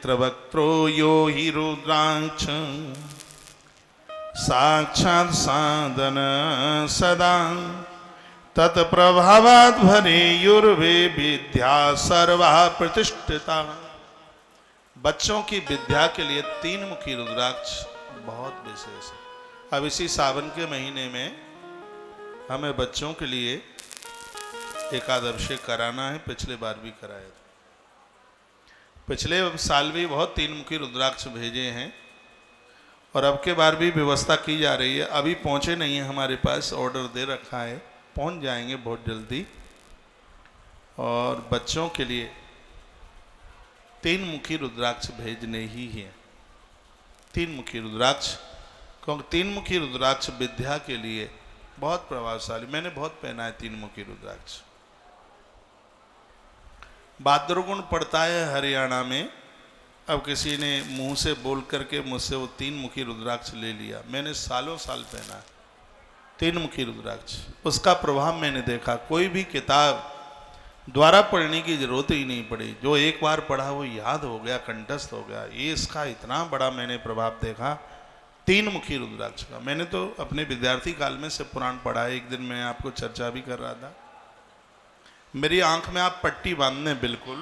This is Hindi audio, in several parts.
नेत्रवक्त्रो यो हि रुद्राक्ष साक्षात् साधन सदा तत्प्रभावाद्भरे युर्वे विद्या सर्वा प्रतिष्ठिता। बच्चों की विद्या के लिए 3 मुखी रुद्राक्ष बहुत विशेष है। अब इसी सावन के महीने में हमें बच्चों के लिए एकादशी कराना है। पिछले बार भी कराया था। पिछले साल भी बहुत 3 मुखी रुद्राक्ष भेजे हैं और अब के बार भी व्यवस्था की जा रही है। अभी पहुंचे नहीं है हमारे पास, ऑर्डर दे रखा है, पहुंच जाएंगे बहुत जल्दी। और बच्चों के लिए 3 मुखी रुद्राक्ष भेजने ही हैं। 3 मुखी रुद्राक्ष, क्योंकि 3 मुखी रुद्राक्ष विद्या के लिए बहुत प्रभावशाली। मैंने बहुत पहना है 3 मुखी रुद्राक्ष। बादरगुण पड़ता है हरियाणा में। अब किसी ने मुंह से बोल करके मुझसे वो 3 मुखी रुद्राक्ष ले लिया। मैंने सालों साल पहना है 3 मुखी रुद्राक्ष। उसका प्रभाव मैंने देखा। कोई भी किताब द्वारा पढ़ने की जरूरत ही नहीं पड़ी। जो एक बार पढ़ा वो याद हो गया, कंठस्थ हो गया। ये इसका इतना बड़ा मैंने प्रभाव देखा 3 मुखी रुद्राक्ष का। मैंने तो अपने विद्यार्थी काल में से पुराण पढ़ा है। एक दिन मैं आपको चर्चा भी कर रहा था। मेरी आंख में आप पट्टी बांधने, बिल्कुल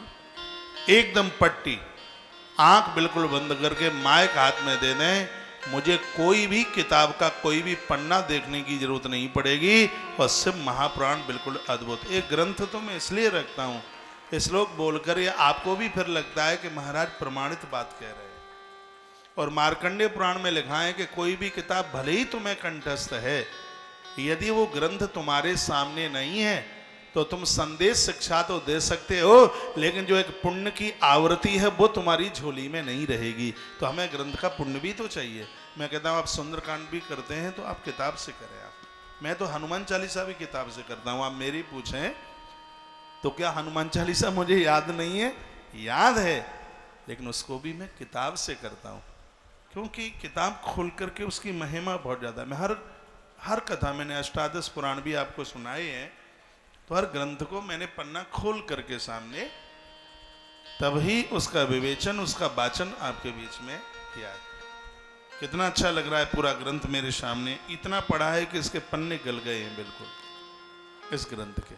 एकदम पट्टी, आंख बिल्कुल बंद करके माइक हाथ में दे दें। मुझे कोई भी किताब का कोई भी पन्ना देखने की जरूरत नहीं पड़ेगी। और सिर्फ महापुराण बिल्कुल अद्भुत। एक ग्रंथ तो मैं इसलिए रखता हूँ, श्लोक बोलकर ये आपको भी फिर लगता है कि महाराज प्रमाणित बात कह रहे हैं। और मार्कंडेय पुराण में लिखा है कि कोई भी किताब भले ही तुम्हें कंठस्थ है, यदि वो ग्रंथ तुम्हारे सामने नहीं है तो तुम संदेश शिक्षा तो दे सकते हो, लेकिन जो एक पुण्य की आवृत्ति है वो तुम्हारी झोली में नहीं रहेगी। तो हमें ग्रंथ का पुण्य भी तो चाहिए। मैं कहता हूँ आप सुंदरकांड भी करते हैं तो आप किताब से करें। आप, मैं तो हनुमान चालीसा भी किताब से करता हूँ। आप मेरी पूछें तो क्या हनुमान चालीसा मुझे याद नहीं है? याद है, लेकिन उसको भी मैं किताब से करता हूँ, क्योंकि किताब खोल करके उसकी महिमा बहुत ज़्यादा है। मैं हर कथा, मैंने अष्टादश पुराण भी आपको सुनाए हैं, तो हर ग्रंथ को मैंने पन्ना खोल करके सामने, तभी उसका विवेचन, उसका वाचन आपके बीच में किया है। कितना अच्छा लग रहा है पूरा ग्रंथ मेरे सामने। इतना पढ़ा है कि इसके पन्ने गल गए हैं बिल्कुल इस ग्रंथ के।